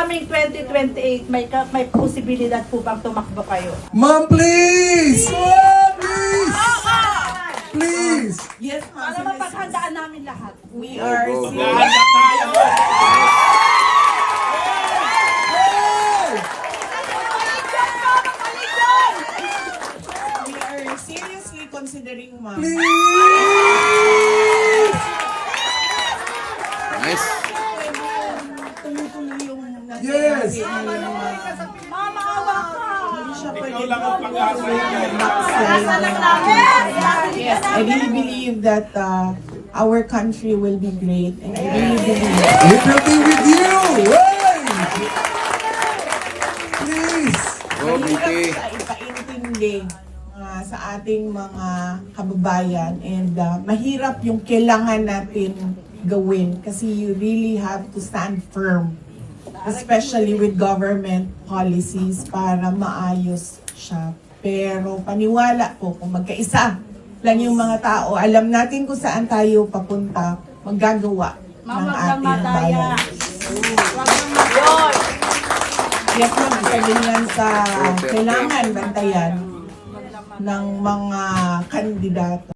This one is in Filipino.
coming 2028, may posibilidad po bang tumakbo kayo? Ma'am, please! Please! Please! Yes, ma'am. Para mapaghandaan namin lahat. We are seriously considering, ma'am. Please! Nice. Tumutuloy yung Yes. Mama, awa ka! Hindi siya pwede Asa lang namin! Yes, I really believe that our country will be great, and I really believe It will be with you! Hey! Please! Go, Vicky. sa ipaintindi sa ating mga kababayan, and mahirap yung kailangan natin gawin kasi you really have to stand firm, especially with government policies para maayos siya. Pero paniwala po, kung magkaisa lang yung mga tao, alam natin kung saan tayo papunta, maggagawa ng ating bayan. Yes, ma'am, isa din yan sa kailangan bantayan ng mga kandidato.